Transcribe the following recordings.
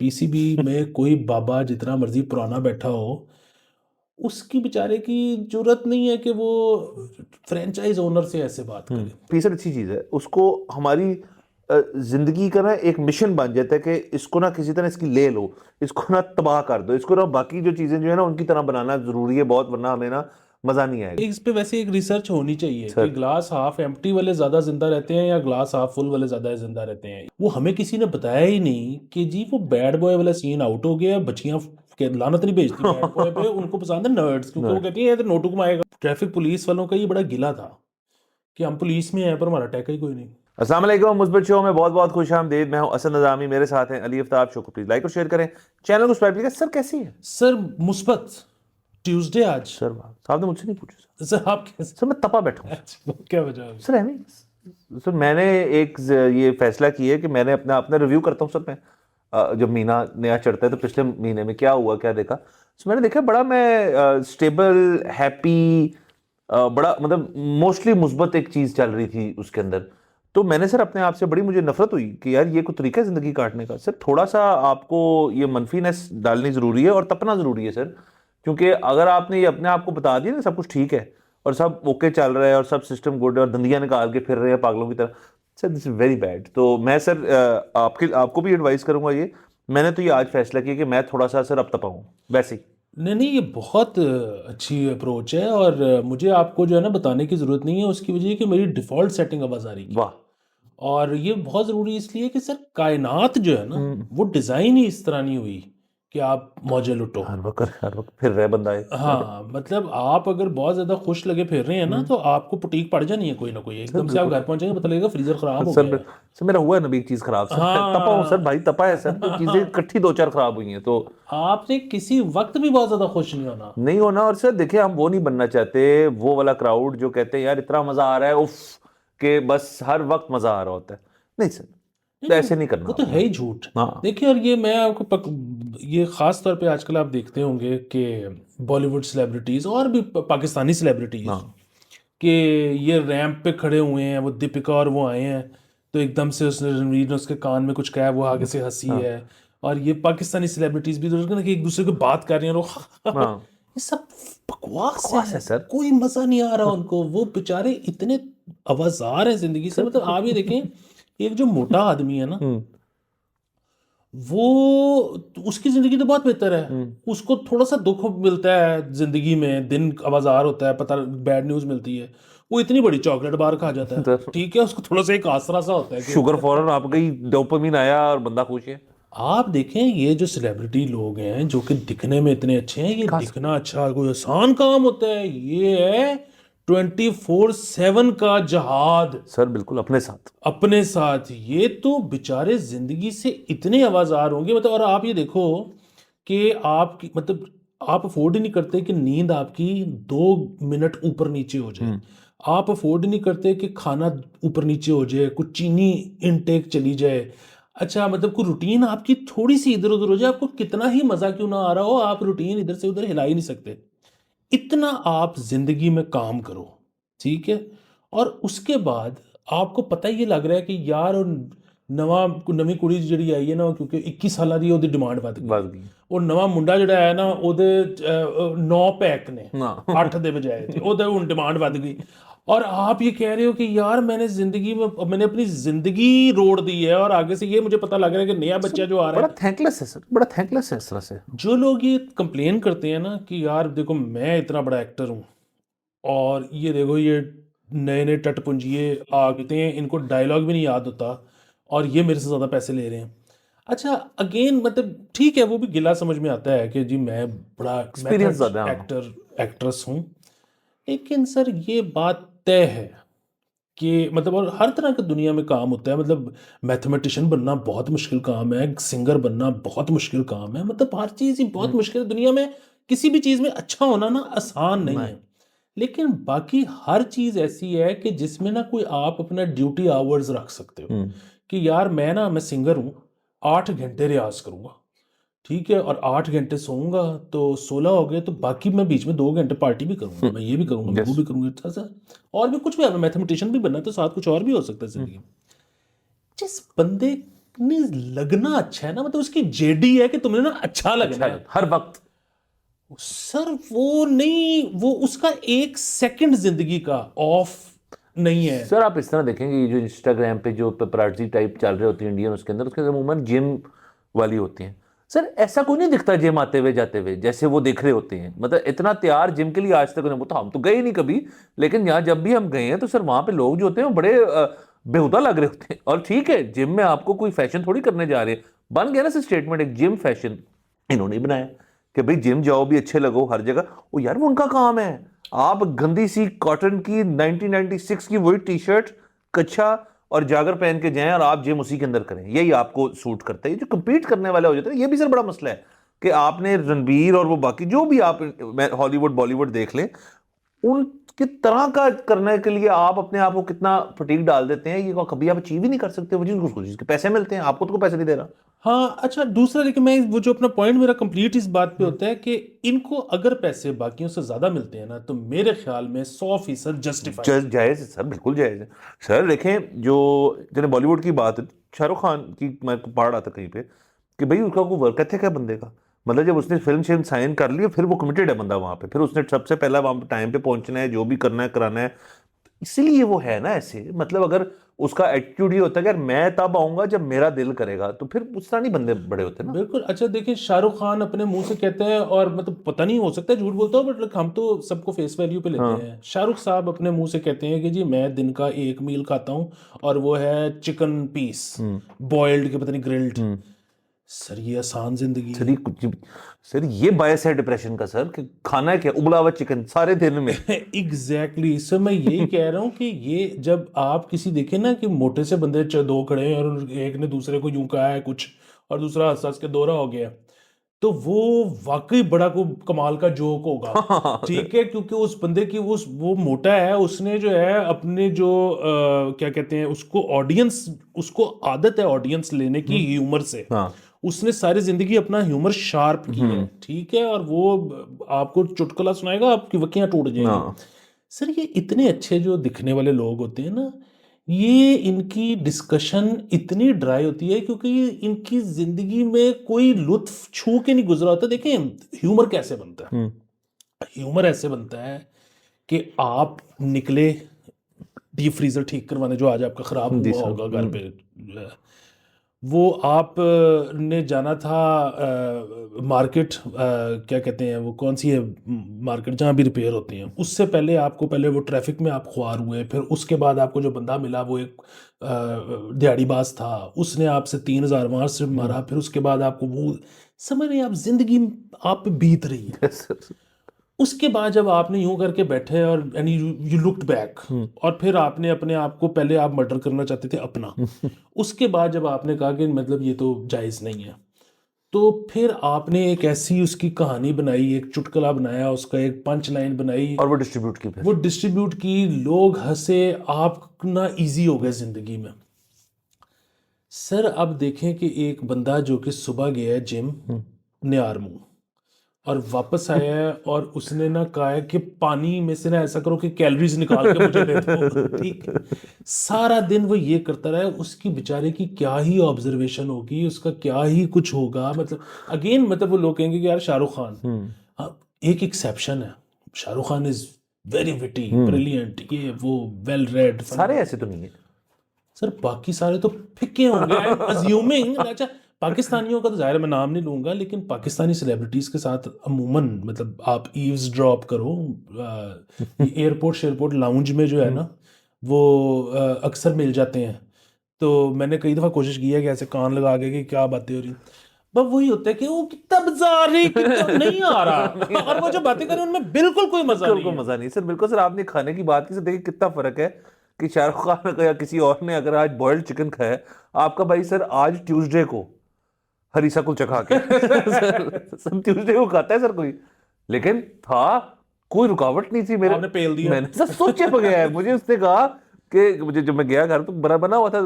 PCB में कोई बाबा जितना मर्जी पुराना बैठा हो, उसकी बेचारे की जरूरत नहीं है कि वो फ्रेंचाइज ओनर से ऐसे बात करे। पीसर अच्छी चीज है, उसको हमारी जिंदगी का ना एक मिशन बन जाता है कि इसको ना किसी तरह इसकी ले लो, इसको ना तबाह कर दो, इसको ना बाकी जो चीजें जो है ना उनकी तरह बनाना जरूरी है बहुत, वरना हमें ना मजा नहीं आएगा। इस पे वैसे एक रिसर्च होनी चाहिए कि सर ग्लास हाफ एम्प्टी वाले ज्यादा जिंदा रहते हैं या ग्लास हाफ फुल वाले ज्यादा जिंदा रहते हैं। वो हमें किसी ने बताया ही नहीं कि जी वो बैड बॉय वाला सीन आउट हो गया, बच्चियां के लानत नहीं भेजती बैड बॉय पे, उनको पसंद है नर्ड्स, क्योंकि वो कहती है ये तो नोटू कमाएगा। ट्रैफिक पुलिस वालों का ये बड़ा गिला था कि हम पुलिस में हैं पर हमारा टैग ही कोई नहीं। अस्सलाम वालेकुम, मुस्बित शो में बहुत बहुत खुश आमदीद। मैं हूं असद नज़ामी, मेरे साथ हैं अली आफ्ताब। शो को प्लीज लाइक और शेयर करें, चैनल को सब्सक्राइब कीजिए। सर कैसी है? सर मुस्बत ट्यूसडे आज। सर वाह, साहब ने मुझसे नहीं पूछा। सर आप कैसे? सर मैं तपा बैठा हूँ। अच्छा, क्या वजह है? सर सर मैंने ये फैसला किया है कि मैंने अपना रिव्यू करता हूँ। सर मैं जब महीना नया चढ़ता है तो पिछले महीने में क्या हुआ क्या देखा, सो मैंने देखा बड़ा मैं स्टेबल हैप्पी, बड़ा मतलब मोस्टली मुस्बत एक चीज चल रही थी उसके अंदर। तो मैंने सर अपने आप से बड़ी मुझे नफरत हुई कि यार ये कोई तरीका है जिंदगी काटने का। सर थोड़ा सा आपको ये मनफीनेस डालनी जरूरी है और तपना जरूरी है सर, क्योंकि अगर आपने ये अपने आप को बता दिया ना सब कुछ ठीक है और सब ओके चल रहा है और सब सिस्टम गुड है और दंदियां निकाल के फिर रहे हैं पागलों की तरह, sir this is very bad. तो मैं सर आपको भी एडवाइस करूंगा ये, मैंने तो ये आज फैसला किया कि मैं थोड़ा सा सर अब तपाऊं वैसे ही। नहीं नहीं, ये बहुत अच्छी अप्रोच है और मुझे आपको जो है ना बताने की ज़रूरत नहीं है। उसकी वजह है कि मेरी डिफ़ॉल्ट सेटिंग आवाज़ आ रही की वाह। है। और ये बहुत ज़रूरी इसलिए कि सर कायनात जो है ना, हम्म। वो डिज़ाइन ही इस तरह नहीं हुई कि आप मौजे लुटो। हर वक्त फिर रहे बंदा है। हाँ मतलब आप अगर बहुत ज़्यादा खुश लगे फिर रहे हैं ना, तो आपको पुटीक पड़ जानी है कोई ना कोई। सर एकदम से आप बिल्कुल। घर पहुंचेंगे पता लगेगा फ्रीज़र ख़राब हो सर गया है। सर मेरा हुआ है ना भी एक चीज खराब सर, मैं तपा हूँ सर भाई, हाँ। तपा है सर, तो चीजें इकट्ठी दो चार खराब हुई हैं तो आपने किसी वक्त भी बहुत ज़्यादा खुश नहीं होना। नहीं होना। और सर देखिए हम वो नहीं बनना चाहते, वो वाला क्राउड जो कहते हैं यार इतना मजा आ रहा है उफ, के बस हर वक्त मजा आ रहा होता है। नहीं सर, नहीं तो नहीं, ऐसे नहीं करना वो तो है आपने। ही झूठ। हाँ। देखिए, और ये मैं आपको ये खास तौर पे आजकल आप देखते होंगे कि बॉलीवुड सेलिब्रिटीज और भी पाकिस्तानी सेलिब्रिटीज हाँ। कि ये रैंप पे खड़े हुए हैं, वो दीपिका और वो आए हैं, तो एकदम से उसने रणवीर ने उसके कान में कुछ कहा, वो आगे से हंसी हाँ। है। और ये पाकिस्तानी सेलिब्रिटीज भी तो कि एक दूसरे को बात कर रहे हैं और हाँ। ये सब बकवास बकवास है। है सर। कोई मजा नहीं आ रहा उनको। वो बेचारे इतने आवाजार हैं जिंदगी से। सर मतलब आप ये देखें, एक जो मोटा आदमी है ना, हम्म। वो उसकी जिंदगी तो बहुत बेहतर है। हम्म। उसको थोड़ा सा दुख मिलता है जिंदगी में, दिन आवाजार होता है, पता बैड न्यूज मिलती है, वो इतनी बड़ी चॉकलेट बार खा जाता है। सर ठीक है, उसको थोड़ा सा एक आसरा सा होता है कि शुगर फौरन आप गई, डोपामिन आया और बंदा खुश है। आप देखें ये जो सेलिब्रिटी लोग हैं जो कि दिखने में इतने अच्छे हैं, ये खास। दिखना अच्छा कोई आसान काम होता है? ये है 24/7 का जहाद सर बिल्कुल अपने साथ। अपने साथ। ये तो बेचारे जिंदगी से इतने आवाजार होंगे मतलब। और आप ये देखो कि आपकी मतलब आप अफोर्ड ही नहीं करते कि नींद आपकी 2 मिनट ऊपर नीचे हो जाए। आप अफोर्ड नहीं करते कि खाना ऊपर नीचे हो जाए, कुछ चीनी इनटेक चली जाए। अच्छा मतलब कोई रूटीन आपकी थोड़ी सी इधर उधर हो जाए, आपको कितना ही मजा क्यों ना आ रहा हो, आप रूटीन इधर से उधर हिला ही नहीं सकते। इतना आप जिंदगी में काम करो, ठीक है। और उसके बाद आपको पता ही लग रहा है कि यार और नवी कुड़ी ਜਿਹੜੀ आई है ना, क्योंकि 21 ਸਾਲਾਂ ਦੀ ਉਹਦੀ ਡਿਮਾਂਡ ਵੱਧ ਗਈ बस ਹੈ। गई। ਉਹ ਨਵਾਂ ਮੁੰਡਾ ਜਿਹੜਾ ਆਇਆ ਨਾ, ਉਹਦੇ 9 ਪੈਕ ਨੇ, ना 8 ਦੇ ਬਜਾਏ, ਤੇ ਉਹਦਾ ਹੁਣ ਡਿਮਾंड ਵੱਧ गई। और आप ये कह रहे हो कि यार मैंने अपनी जिंदगी रोड़ दी है, और आगे से ये मुझे पता लग रहा है कि नया बच्चा जो आ रहा बड़ा है। थैंकलेस है सर, बड़ा थैंकलेस है इस तरह से। जो लोग ये कंप्लेन करते हैं ना कि यार देखो मैं इतना बड़ा एक्टर हूँ, और ये देखो ये नए नए टटपुंजिये आते हैं, इनको डायलॉग भी नहीं याद होता, और ये मेरे से ज़्यादा पैसे ले रहे हैं। अच्छा अगेन मतलब ठीक है, वो भी गिला समझ में आता है कि जी मैं बड़ा एक्सपीरियंस मेथड ज्यादा है, हाँ। एक्टर एक्ट्रेस हूँ। लेकिन सर ये बात तय है कि मतलब, और हर तरह की दुनिया में काम होता है। मतलब मैथमेटिशियन बनना बहुत मुश्किल काम है, सिंगर बनना बहुत मुश्किल काम है, मतलब हर चीज़ ही बहुत मुश्किल है दुनिया में। किसी भी चीज़ में अच्छा होना ना आसान नहीं नहीं। है। लेकिन बाकी हर चीज़ ऐसी है कि जिसमें ना कोई आप अपना ड्यूटी आवर्स रख सकते हो कि यार मैं सिंगर हूँ, 8 घंटे रियाज करूँगा, ठीक है, और 8 घंटे सोऊंगा, तो 16 हो गए, तो बाकी मैं बीच में 2 घंटे पार्टी भी करूंगा, मैं ये भी करूंगा, मैं वो यस। भी करूंगा, अच्छा सा। और भी कुछ भी, मैथमेटिशियन भी बनना है तो साथ कुछ और भी हो सकता है जिंदगी में। जिस बंदे उसने लगना अच्छा है ना, मतलब उसकी जेडी है कि तुमने ना अच्छा लगना है हर वक्त। सर। वो नहीं, वो उसका एक सेकंड जिंदगी का ऑफ नहीं है। सर आप इस तरह देखेंगे, ये जो इंस्टाग्राम पे जो पेपराजी टाइप चल रहे होते हैं इंडियन, उसके अंदर उसके अमूमन जिम वाली होती हैं। सर ऐसा कोई नहीं दिखता जिम आते हुए जाते हुए जैसे वो देख रहे होते हैं, मतलब इतना तैयार जिम के लिए आज तक नहीं। वो तो हम तो गए ही नहीं कभी, लेकिन यहाँ जब भी हम गए हैं तो सर वहाँ पे लोग जो होते हैं वो बड़े बेहुदा लग रहे होते हैं। और ठीक है, जिम में आपको कोई फैशन थोड़ी करने जा रहे हैं, बन गया ना सर स्टेटमेंट एक जिम फैशन, इन्होंने ही बनाया कि भाई जिम जाओ भी अच्छे लगो हर जगह। वो यार वो उनका काम है। आप गंदी सी कॉटन की 1996 की वही टी शर्ट, कच्छा और जागर पहन के जाएं और आप जिम उसी के अंदर करें, यही आपको सूट करता है। ये जो compete करने वाले हो जाते हैं, ये भी सर बड़ा मसला है कि आपने रणबीर और वो बाकी जो भी आप हॉलीवुड बॉलीवुड देख लें, उनकी तरह का करने के लिए आप अपने आप को कितना फटीक डाल देते हैं, ये कभी आप अचीव ही नहीं कर सकते वो चीज। उसको जिसके पैसे मिलते हैं, आपको तो कोई पैसे नहीं दे रहा। हाँ अच्छा, दूसरा लेकिन मैं वो जो अपना पॉइंट मेरा कंप्लीट इस बात पे होता है कि इनको अगर पैसे बाकियों से ज्यादा मिलते हैं ना, तो मेरे ख्याल में 100% जस्टिफाइड। जायज है सर, बिल्कुल जायज है। सर देखें, जो जैसे बॉलीवुड की बात है, शाहरुख खान की मैं पढ़ रहा था कहीं पे कि भाई उसका कोई वर्क एथिक है बंदे का। मतलब जब उसने फिल्म साइन कर ली, फिर वो कमिटेड है बंदा वहां पे, फिर उसने सबसे पहला वहां पे टाइम पे पहुंचना है, जो भी करना है कराना है। इसीलिए वो है ना ऐसे। मतलब अगर उसका एटीट्यूड ये होता है कि यार मैं तब आऊंगा जब मेरा दिल करेगा, तो फिर उस तरह नहीं बंदे बड़े होते ना। बिल्कुल। अच्छा देखिए, शाहरुख खान अपने मुंह से कहते हैं, और मतलब पता नहीं, हो सकता है झूठ बोलता हो, बट हम तो सबको फेस वैल्यू पे लेते हैं। शाहरुख साहब अपने मुंह से कहते हैं कि जी मैं दिन का एक मील खाता हूँ, और वो है चिकन पीस, बॉइल्ड के पता नहीं ग्रिल्ड। सर ये आसान जिंदगी सर है। ये कुछ, सर ये बायस है डिप्रेशन का सर, कि खाना है क्या, उबला हुआ चिकन सारे दिन में। एग्जैक्टली सर, मैं यही कह रहा हूँ कि ये जब आप किसी देखे ना कि मोटे से बंदे दो खड़े हैं और एक ने दूसरे को यूं कहा है कुछ, और दूसरा हंस हंस के दोहरा हो गया, तो वो वाकई बड़ा को कमाल का जोक होगा। ठीक है, क्योंकि उस बंदे की वो मोटा है, उसने जो है अपने जो क्या कहते हैं उसको, ऑडियंस, उसको आदत है ऑडियंस लेने की ह्यूमर से। हाँ। उसने सारी जिंदगी अपना ह्यूमर शार्प की है, ठीक है, और वो आपको चुटकुला सुनाएगा, आपकी वकियां टूट जाएंगी। हाँ। सर ये इतने अच्छे जो दिखने वाले लोग होते हैं ना, ये इनकी डिस्कशन इतनी ड्राई होती है क्योंकि इनकी जिंदगी में कोई लुत्फ छू के नहीं गुजरा होता। देखें ह्यूमर कैसे बनता है। ह्यूमर ऐसे बनता है कि आप निकले डीप फ्रीजर ठीक करवाने, जो आज आपका खराब जी हुआ सर। होगा घर पे, वो आप ने जाना था मार्केट, क्या कहते हैं वो, कौन सी है मार्केट जहाँ भी रिपेयर होती हैं, उससे पहले आपको, पहले वो ट्रैफिक में आप ख्वार हुए, फिर उसके बाद आपको जो बंदा मिला वो एक दिहाड़ीबाज था, उसने आपसे 3,000 वहाँ से मारा, फिर उसके बाद आपको वो, समझ रहे हैं आप, जिंदगी आप पे बीत रही है। उसके बाद जब आपने यूं करके बैठे और एंड यू लुक्ड बैक, और फिर आपने अपने आप को, पहले आप मर्डर करना चाहते थे अपना, उसके बाद जब आपने कहा कि मतलब ये तो जायज़ नहीं है, तो फिर आपने एक ऐसी उसकी कहानी बनाई, एक चुटकुला बनाया, उसका एक पंच लाइन बनाई, और वो डिस्ट्रीब्यूट की, वो डिस्ट्रीब्यूट की, लोग हंसे, आप ना इजी हो गए जिंदगी में। सर अब देखें कि एक बंदा जो कि सुबह गया है जिम, नियार मुंह, और वापस आया है, और उसने ना कहा है कि पानी में से ना ऐसा करो कि कैलोरीज निकाल के मुझे दे दो। ठीक है, सारा दिन वो ये करता रहा है, उसकी बेचारे की क्या ही ऑब्जर्वेशन होगी, उसका क्या ही कुछ होगा। मतलब अगेन, मतलब वो लोग कहेंगे कि यार शाहरुख खान, हाँ एक एक्सेप्शन है, Shahrukh Khan is very witty, brilliant, ये वो, वेल रेड, सारे ऐसे तो नहीं है सर बाकी सारे तो फिक्के होंगे, आई एम अज्यूमिंग। अच्छा पाकिस्तानियों का तो जाहिर है मैं नाम नहीं लूंगा, लेकिन पाकिस्तानी सेलिब्रिटीज के साथ अमूमन, मतलब आप ईव्स ड्रॉप करो एयरपोर्ट शेयरपोर्ट लाउंज में जो है ना, वो अक्सर मिल जाते हैं। तो मैंने कई दफ़ा कोशिश की है कि ऐसे कान लगा के कि क्या बातें हो रही, बस वही होता है कि वो कितना बाजार है, कितना नहीं आ रहा, और वो जो बातें कर रहे हैं उनमें बिल्कुल कोई मजा नहीं बिल्कुल है। मजा नहीं सर, बिल्कुल सर। आपने खाने की बात की सर, देखिए कितना फर्क है कि शाहरुख खान का या किसी और ने अगर आज बॉइल्ड चिकन खाया है, आपका भाई सर आज ट्यूसडे को हरीसा कुलचा खा के सब ट्यूसडे को खाता है सर कोई, लेकिन था कोई रुकावट नहीं थी मेरे। आपने पेल दिया। मैंने सर सोचे पे गया है, मुझे उसने कहा कि मुझे, जब मैं गया घर तो बना बना हुआ था,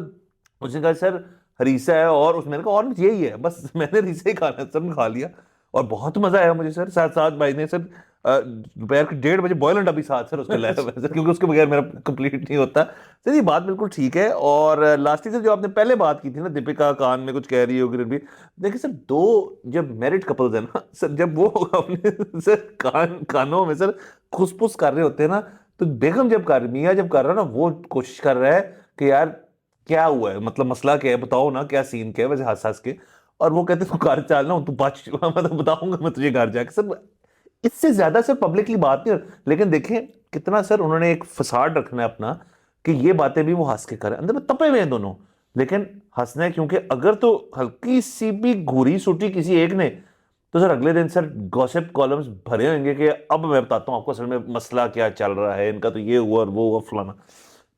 उसने कहा सर हरीसा है, और उसने कहा और यही है बस, मैंने हरीसा ही खाना है सर, मैं खा लिया। और बहुत मजा आया मुझे सर। साथ साथ भाई ने सर दोपहर के 1:30 बजे बॉयल एंड अभी साथ सर उसका लाया हुआ है सर, क्योंकि उसके बगैर मेरा कंप्लीट नहीं होता सर। ये बात बिल्कुल ठीक है। और लास्टली सर जो आपने पहले बात की थी ना, दीपिका कान में कुछ कह रही होगी रणबीर, देखिए सर दो जब मैरिड कपल्स है ना सर, जब वो अपने सर कानों में सर खुसफुस कर रहे होते हैं ना, तो बेगम जब कर मियाँ जब कर रहा है ना, वो कोशिश कर रहा है कि यार क्या हुआ है, मतलब मसला क्या है, बताओ ना क्या सीन क्या है, वैसे हंस हंस के। और वो कहते तू घर चल ना, तू बच मतलब बताऊंगा मैं तुझे घर जाके सर। इससे ज्यादा सर पब्लिकली बात नहीं लेकिन देखें कितना सर उन्होंने एक फसाड रखना है अपना, कि ये बातें भी वो हंस के करें, अंदर में तपे हुए हैं दोनों, लेकिन हंसना है क्योंकि अगर तो हल्की सी भी घूरी सूटी किसी एक ने, तो सर अगले दिन सर गॉसिप कॉलम्स भरे होंगे कि अब मैं बताता हूं आपको असल में मसला क्या चल रहा है, इनका तो ये हुआ और वो हुआ फलाना।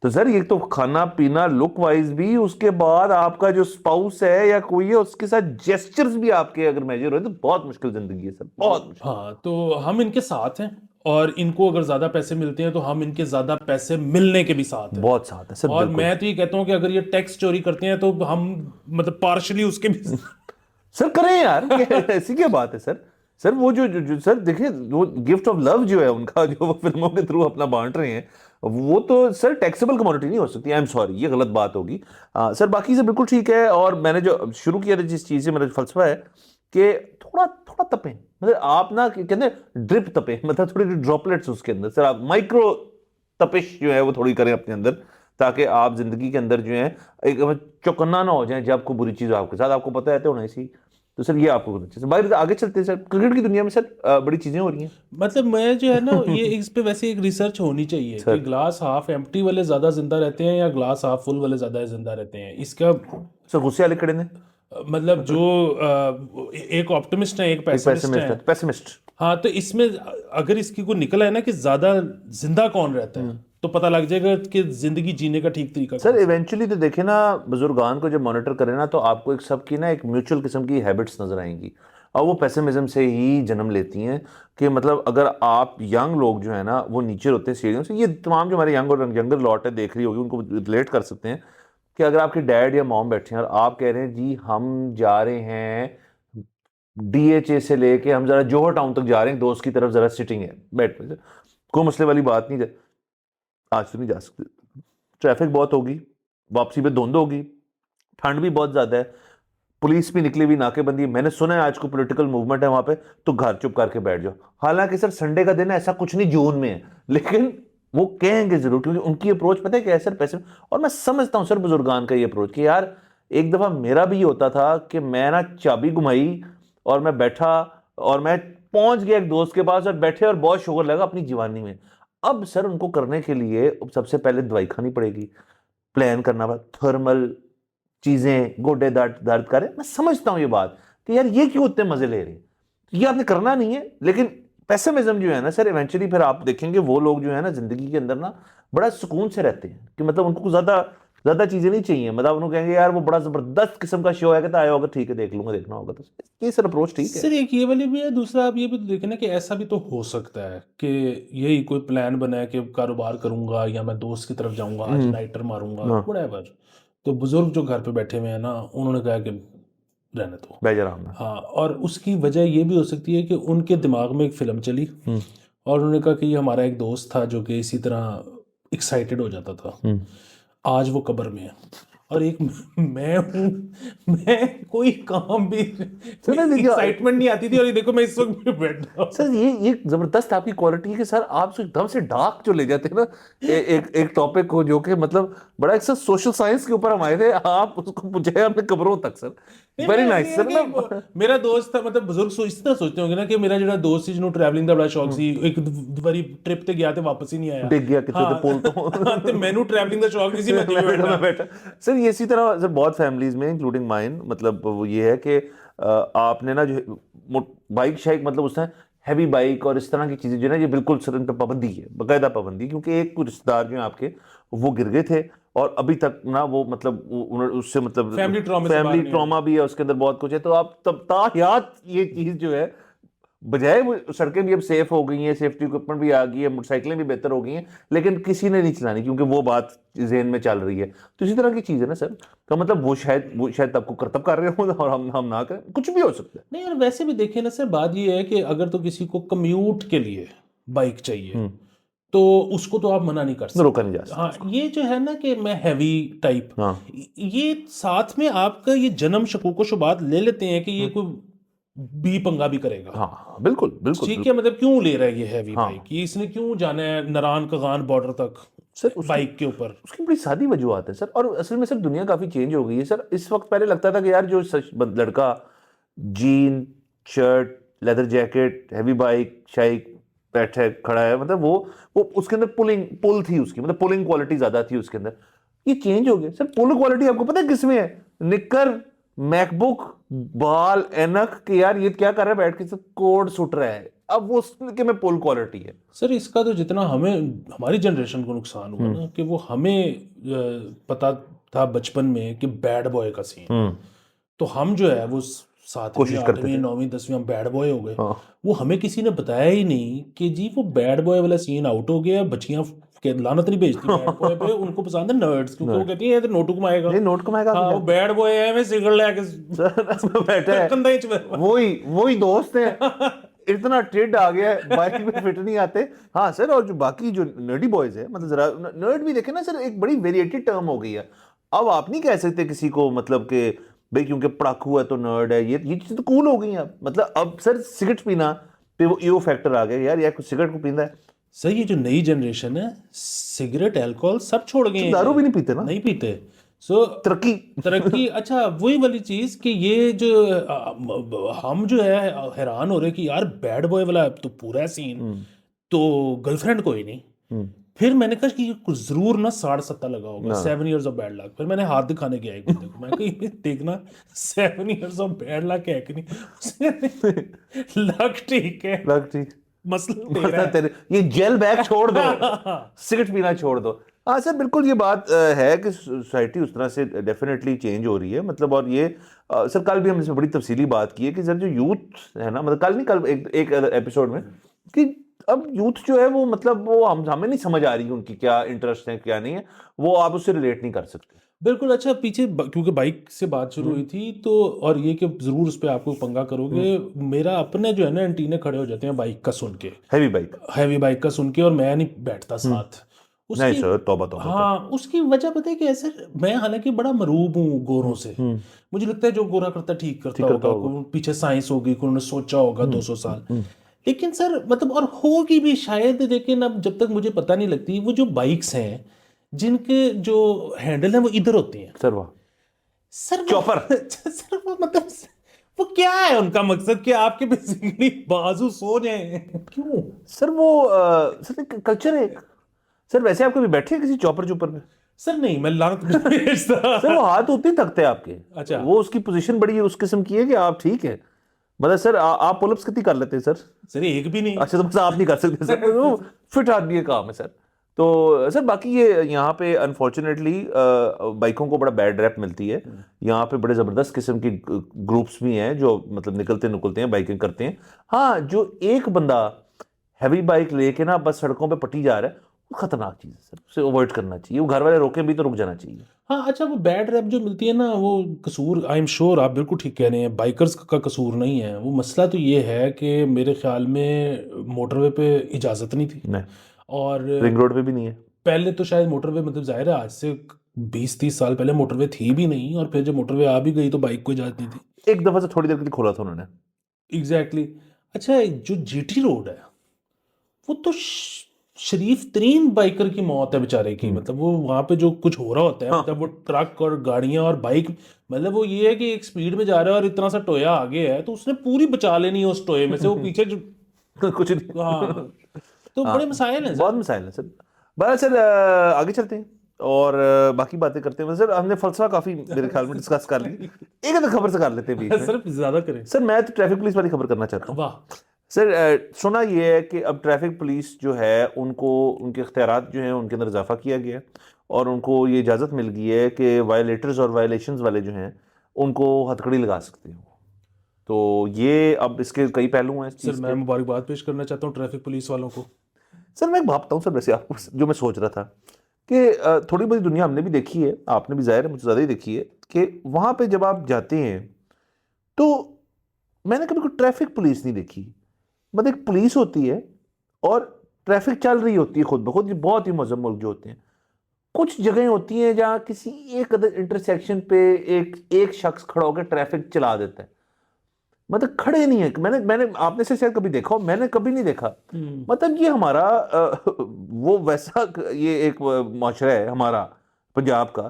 तो सर ये तो खाना पीना लुक वाइज भी, उसके बाद आपका जो स्पाउस है या कोई है उसके साथ जेस्चर्स भी आपके अगर मेजर हो तो बहुत मुश्किल जिंदगी है सर, बहुत मुश्किल। हाँ, तो हम इनके साथ हैं, और इनको अगर ज्यादा पैसे मिलते हैं तो हम इनके ज्यादा पैसे मिलने के भी साथ हैं। बहुत साथ है सर, और बिल्कुल। मैं तो ये कहता हूँ कि अगर ये टैक्स चोरी करते हैं तो हम मतलब पार्शली उसके भी सर करें यार, ऐसी क्या बात है सर। सर वो सर देखिए वो गिफ्ट ऑफ लव जो है उनका, जो वो फिल्मों के थ्रू अपना बांट रहे हैं, वो तो सर टैक्सेबल कमोडिटी नहीं हो सकती। आई एम सॉरी, ये गलत बात होगी। सर बाकी से बिल्कुल ठीक है। और मैंने जो शुरू किया था जिस चीज से, मेरा फलसफा है कि थोड़ा थोड़ा तपें, मतलब आप ना कहते हैं ड्रिप तपें, मतलब थोड़ी ड्रॉपलेट्स उसके अंदर सर, आप माइक्रो तपिश जो है वो थोड़ी करें अपने अंदर, ताकि आप जिंदगी के अंदर जो है एक चौकन्ना ना हो जाए जब कोई बुरी चीज आपके साथ, आपको पता है तो होना इसी। तो सर ये आपको करना चाहिए। बाहर आगे चलते हैं सर, क्रिकेट की दुनिया में सर बड़ी चीजें हो रही मतलब मैं जो है ना, ये हैं इस पे वैसे एक रिसर्च होनी चाहिए कि सर। ग्लास हाफ एम्प्टी वाले ज्यादा जिंदा रहते हैं या ग्लास हाफ फुल वाले ज्यादा जिंदा रहते हैं, इसका सर गुस्से वाले खड़े ने, मतलब जो एक ऑप्टिमिस्ट है एक एक पेसिमिस्ट है। पैसिमिस्ट है, पैसिमिस्ट। हाँ, तो इसमें अगर इसकी को निकला है ना कि ज्यादा जिंदा कौन रहता है, तो पता लग जाएगा कि जिंदगी जीने का ठीक तरीका सर कौन सा इवेंचुअली तो देखे ना, बुजुर्गान को जब मॉनिटर करें ना, तो आपको एक सबकी ना एक म्यूचुअल किस्म की हैबिट्स नजर आएंगी, और वो पेसिमिज्म से ही जन्म लेती हैं। कि मतलब अगर आप यंग लोग जो है ना वो नीचे होते हैं सीढ़ियों से, ये तमाम जो हमारे यंग और यंगर लॉट है देख रही होगी, उनको रिलेट कर सकते हैं कि अगर आपके डैड या मॉम बैठे हैं और आप कह रहे हैं जी हम जा रहे हैं डीएचए से लेके हम जरा जोहर टाउन तक जा रहे हैं दोस्त की तरफ, जरा सिटिंग है बैठ में, कोई मसले वाली बात नहीं है, आज तो नहीं जा सकते, ट्रैफिक बहुत होगी, वापसी में धुंध होगी, ठंड भी बहुत ज्यादा है, पुलिस भी निकली हुई, नाकेबंदी है, मैंने सुना है आज को पॉलिटिकल मूवमेंट है वहां पे, तो घर चुप करके बैठ जाओ। हालांकि सर संडे का दिन है, ऐसा कुछ नहीं जून में है, लेकिन वो कहेंगे जरूर, क्योंकि उनकी अप्रोच पता है क्या है सर, पैसे। और मैं समझता हूं सर बुजुर्गान का ये अप्रोच कि यार एक दफा मेरा भी ये होता था कि मैं ना चाबी घुमाई और मैं बैठा और मैं पहुंच गया एक दोस्त के पास और बैठे और बहुत शुगर लगा अपनी जवानी में। अब सर उनको करने के लिए सबसे पहले दवाई खानी पड़ेगी, प्लान करना पड़ा, थर्मल चीजें, गोडे दर्द दर्द करे। मैं समझता हूं ये बात कि यार ये क्यों इतने मजे ले रहे हैं, ये आपने करना नहीं है। लेकिन पेसिमिज्म जो है ना सर, इवेंचुअली फिर आप देखेंगे वो लोग जो है ना जिंदगी के अंदर ना बड़ा सुकून से रहते हैं, कि मतलब उनको ज्यादा ज्यादा चीजें नहीं चाहिए, मतलब उनको कहेंगे यार वो बड़ा जबरदस्त किस्म का शो है, कहता आया होगा ठीक है देख लूंगा, देखना होगा। तो ये सर अप्रोच ठीक है। सर, एक ये वाली भी है, दूसरा आप ये भी तो देखें ना कि ऐसा भी तो हो सकता है कि यही कोई प्लान बना है कि कारोबार करूंगा या मैं दोस्त की तरफ जाऊंगा, आज नाइटर मारूंगा, हाँ, व्हाटएवर। तो बुजुर्ग जो घर पे बैठे हुए हैं ना, उन्होंने कहा कि रहने दो। बेजराम ना। हाँ, और उसकी वजह ये भी हो सकती है कि उनके दिमाग में एक फिल्म चली और उन्होंने कहा कि ये हमारा एक दोस्त था जो कि इसी तरह एक्साइटेड हो जाता था, आज वो कब्र में है और एक मैं हूँ, मैं कोई काम भी सर देखिए एक्साइटमेंट नहीं आती थी, और ये देखो मैं इस वक्त भी बैठा हूँ। सर ये जबरदस्त आपकी क्वालिटी है कि सर आप एकदम से डार्क जो ले जाते हैं ना एक टॉपिक को, जो कि मतलब बड़ा एक सर सोशल साइंस के ऊपर हम आए थे, आप उसको पहुंचाए अपने कब्रों तक सर। नहीं, वेरी मैं नाइस इसलिए सर ना ना। कि मेरा दोस्त था, मतलब बुजुर्ग इस तरह सोचते होंगे ना कि मेरा जो दोस्त ਸੀ ਜਿਹਨੂੰ ट्रैवलिंग ਦਾ बड़ा शौक ਸੀ, एक ਵਾਰੀ ट्रिप ਤੇ ਗਿਆ ਤੇ वापस ही नहीं आया। डिग गया कितने तो पुल तो हाँ, ਤੇ ਮੈਨੂੰ ट्रैवलिंग ਦਾ शौक नहीं ਸੀ, मैं जिਵੇਂ मैं बैठा। बैठा सर। ये इसी तरह सर बहुत फैमिलीज में इंक्लूडिंग माइन, मतलब वो ये है कि आपने ना जो बाइक शाइक मतलब उसने हैवी बाइक और इस तरह की चीजें जो है ना, ये बिल्कुल सर इन पे पाबंदी है, बाकायदा पाबंदी, क्योंकि एक रिश्तेदार जो है आपके वो गिर गए थे और अभी तक ना वो मतलब उससे मतलब फैमिली ट्रॉमा से बाहर फैमिली नहीं हुए। ट्रॉमा भी है उसके अंदर, बहुत कुछ है। तो आप तब तायात ये चीज जो है बजाय सड़कें भी अब सेफ हो गई हैं, सेफ्टी इक्विपमेंट भी आ गई है, मोटरसाइकिलें भी बेहतर हो गई हैं, लेकिन किसी ने नहीं चलानी क्योंकि वो बात जेहन में चल रही है। तो इसी तरह की चीज़ है ना सर, तो मतलब वो शायद आपको करतब कर रहे हो और हम ना करें, कुछ भी हो सकता है। नहीं, और वैसे भी देखें ना सर, बात ये है कि अगर तो किसी को कम्यूट के लिए बाइक चाहिए तो उसको तो आप मना नहीं कर रोका सकते। नहीं जा हाँ, सकता। ये जो है ना कि मैं हैवी टाइप, हाँ ये साथ में आपका ये जन्म शकूक शुबात ले लेते हैं कि ये कोई भी पंगा भी करेगा। हाँ हाँ, बिल्कुल बिल्कुल ठीक है, बिल्कुल। मतलब क्यों ले रहा है ये हैवी हाँ बाइक, ये इसने क्यों जाना है नरान कगान बॉर्डर तक सर, उसकी बाइक के ऊपर। उसकी बड़ी सादी वजूहत है सर, और असल में सर दुनिया काफ़ी चेंज हो गई है सर। इस वक्त पहले लगता था कि यार जो लड़का jean shirt leather jacket heavy bike शाइक बैठे खड़ा है, मतलब वो उसके अंदर पुल थी उसकी, मतलब पुलिंग क्वालिटी ज़्यादा थी उसके अंदर। ये चेंज हो गया सर, पुल क्वालिटी आपको पता है किस में है? निक्कर, मैकबुक, बाल, एनक के यार ये क्या कर रहा है बैठ के, कोड सुट रहा है, अब वो उसके में पुल क्वालिटी है। सर इसका तो जितना हमें हमारी जनरेशन को नुकसान हुआ ना, कि वो हमें पता था बचपन में कि बैड बॉय का सीन, तो हम जो है वो सातवीं कोशिश करते आठवीं थे। नौवीं 10वीं हम बैड बॉय हो गए। हाँ वो हमें किसी ने बताया ही नहीं कि जी वो बैड बॉय वाला सीन आउट हो गया, बच्चियां के लानत नहीं भेजती बैड बॉय पे, उनको पसंद है नर्ड्स, क्योंकि वो कहती है ये तो नोटू कमाएगा। ये नोट कमाएगा हाँ, वो क्या? बैड बॉय है, मैं सिगरेट लेके सर बैठा है, कंधा इंच में। वही वही दोस्त है, इतना टेढ़ आ गया है, बाइक में फिट नहीं आते। हाँ सर, और जो बाकी जो नर्डी बॉयज है, मतलब जरा नर्ड भी देखे ना सर, एक बड़ी वेरिएटेड टर्म हो गई है। अब आप नहीं कह सकते किसी को मतलब कि भाई क्योंकि पड़ाकू है तो नर्ड है, ये चीज़ तो कूल हो गई है अब। मतलब अब सर सिगरेट पीना पे वो ईओ फैक्टर आ गया यार, यार कुछ सिगरेट को पींदा है। सर ये जो नई जनरेशन है, सिगरेट अल्कोहल सब छोड़ गए तो हैं, दारू भी नहीं पीते ना, नहीं पीते। सो तरक्की। तरक्की, अच्छा वही वाली चीज कि ये जो हम जो है हैरान हो रहे कि यार बैड बॉय वाला तो पूरा सीन, तो गर्लफ्रेंड कोई नहीं। फिर मैंने कहा कि कुछ जरूर ना 60-70 लगा होगा, ना 7 years ऑफ बैड लक। फिर मैंने हाथ दिखाने गया एक बंदे को, मैं कहा ये देखना 7 years ऑफ बैड लक है कि नहीं। उसने लक ठीक है, लग ठीक, मसला तेरा मतलब है। तेरे ये जेल बैग छोड़ दो, सिगरेट पीना छोड़ दो। हाँ सर बिल्कुल, ये बात है कि सोसाइटी उस तरह से डेफिनेटली चेंज हो रही है, मतलब। और ये सर कल भी हमने इसमें बड़ी तफसीली बात की है कि सर जो यूथ है ना, मतलब कल नहीं, कल एक एपिसोड में, कि अब यूथ जो है वो, मतलब वो हमें नहीं समझ आ रही है उनकी क्या इंटरेस्ट है क्या नहीं है, वो आप उससे रिलेट नहीं कर सकते। बिल्कुल। अच्छा पीछे क्योंकि बाइक से बात शुरू हुई थी, तो और ये कि जरूर उस पर आपको पंगा करोगे, मेरा अपने जो है ना एंटीने खड़े हो जाते हैं बाइक का सुन के, हैवी बाइक? हैवी बाइक का सुन के, और मैं नहीं बैठता साथ नहीं उसकी। सर, तौबा तौबा तौबा। हाँ, उसकी वजह पता है कि ऐसे, मैं हालांकि बड़ा मरूब हूँ गोरों से, मुझे लगता है जो गोरा करता ठीक करता ठीक करता होगा, होगा। कोई पीछे साइंस होगी, कोई उन्होंने सोचा होगा 200 साल। लेकिन सर मतलब, और होगी भी शायद, लेकिन अब जब तक मुझे पता नहीं लगती, वो जो बाइक्स हैं जिनके जो हैंडल हैं वो इधर होते हैं सर वाह, सर, वो चॉपर। सर वो मतलब वो क्या है उनका मकसद, कि आपके बेसिकली बाजू सो जाए क्यों? सर वो सर कल्चर है सर। वैसे आप कभी बैठे हैं किसी चॉपर चुपर पे? सर नहीं, मैं लानत नहीं भेजता। सर वो हाथ उतने ही थकते हैं आपके, अच्छा। वो उसकी पोजीशन बड़ी उस किस्म की है कि आप ठीक है, मतलब सर आप पुलअप्स कितनी कर लेते हैं सर? सर एक भी नहीं। अच्छा, तो बस आप नहीं कर सकते सर, वो फिट आदमी का काम है सर। तो सर बाकी ये यहाँ पे अनफॉर्चुनेटली बाइकों को बड़ा बैड रैप मिलती है। यहाँ पे बड़े ज़बरदस्त किस्म की ग्रुप्स भी हैं जो मतलब निकलते नुकलते हैं, बाइकिंग करते हैं। हाँ, जो एक बंदा हैवी बाइक लेके ना बस सड़कों पे पटी जा रहा है, वो खतरनाक चीज़ है सर, उसे अवॉइड करना चाहिए। वो घर वाले रोके भी तो रुक जाना चाहिए। हाँ, अच्छा वो बैड रैप जो मिलती है ना, वो कसूर, आई एम श्योर आप बिल्कुल ठीक कह रहे हैं, बाइकर्स का कसूर नहीं है वो। मसला तो ये है कि मेरे ख्याल में मोटरवे पे इजाज़त नहीं थी, नहीं, और रिंग रोड पे भी नहीं है। पहले तो शायद मोटरवे, मतलब जाहिर है आज से 20-30 साल पहले मोटरवे थी भी नहीं, और फिर जब मोटरवे आ भी गई तो बाइक को इजाज़त नहीं थी। एक दफा से थोड़ी देर के लिए खोला था उन्होंने। एग्जैक्टली अच्छा जो जीटी रोड है, वो तो शरीफ तरीन बाइकर की मौत है बेचारे की। मतलब वो वहां पे जो कुछ हो रहा होता है, मतलब वो ट्रक और गाड़ियां और बाइक, मतलब वो ये है कि एक स्पीड में जा रहा है और इतना सा टोया आगे है, तो उसने पूरी बचा लेनी है उस टोये में से, वो पीछे जो। कुछ नहीं। हाँ, तो हाँ, बड़े मसाइल हैं बहुत सर। मसाइल है सर। बस सर आगे चलते हैं और बाकी बातें करते हैं। सर हमने फलसफा काफी मेरे ख्याल में डिस्कस कर ली, एक तो खबर से कर लेते हैं बीच में। सर ज्यादा करें। सर मैं तो ट्रैफिक पुलिस वाली खबर करना चाहता हूँ। वाह। सर सुना ये है कि अब ट्रैफिक पुलिस जो है उनको, उनके इख्तियारात जो हैं उनके अंदर इजाफा किया गया है, और उनको ये इजाज़त मिल गई है कि वायलेटर्स और वायलेशंस वाले जो हैं उनको हथकड़ी लगा सकते हैं। तो ये अब इसके कई पहलू हैं इस सर चीज़ मैं के। मुबारकबाद पेश करना चाहता हूँ ट्रैफिक पुलिस वालों को। सर मैं एक बात बताऊं सर, वैसे आपको जो मैं सोच रहा था कि थोड़ी बड़ी दुनिया हमने भी देखी है, आपने भी जाहिर है मुझसे ज़्यादा ही देखी है, कि वहाँ पे जब आप जाते हैं तो मैंने कभी कोई ट्रैफिक पुलिस नहीं देखी। मतलब एक पुलिस होती है और ट्रैफिक चल रही होती है खुद ब खुद। ये बहुत ही मजहब मुल्क जो होते हैं, कुछ जगहें होती हैं जहाँ किसी एक अदर इंटरसेक्शन पे एक एक शख्स खड़ा होकर ट्रैफिक चला देता है। मतलब खड़े नहीं है, मैंने मैंने आपने से शायद कभी देखा हो, मैंने कभी नहीं देखा। मतलब ये हमारा वो वैसा ये एक माशरा है हमारा पंजाब का,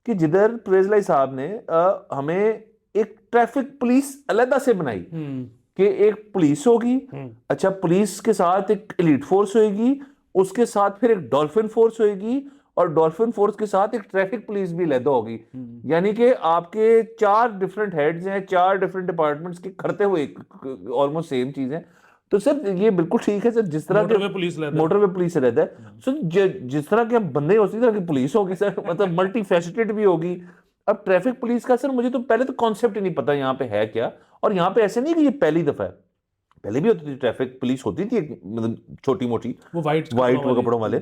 कि जिधर परवेज लाई साहब ने हमें एक ट्रैफिक पुलिस अलहदा से बनाई, कि एक पुलिस होगी, अच्छा पुलिस के साथ एक एलीट फोर्स होगी, उसके साथ फिर एक डॉल्फिन फोर्स होगी, और डॉल्फिन फोर्स के साथ एक ट्रैफिक पुलिस भी अलहदा होगी। यानी कि आपके 4 डिफरेंट हेड्स हैं, 4 डिफरेंट डिपार्टमेंट्स के करते हुए ऑलमोस्ट सेम चीज है। तो सर ये बिल्कुल ठीक है सर, जिस तरह के मोटरवे पुलिस रहता है। मोटरवे पुलिस रहता है सर, जिस तरह के बंदे उसी तरह की पुलिस होगी सर, मतलब मल्टी फैसेटेड भी होगी। अब ट्रैफिक पुलिस का सर मुझे तो पहले तो कॉन्सेप्ट ही नहीं पता यहाँ पे है क्या। और यहाँ पे ऐसे नहीं कि ये पहली दफा है, पहले भी होती थी ट्रैफिक पुलिस, होती थी एक मतलब छोटी मोटी वो वाइट वाइट वाली। कपड़ों वाले,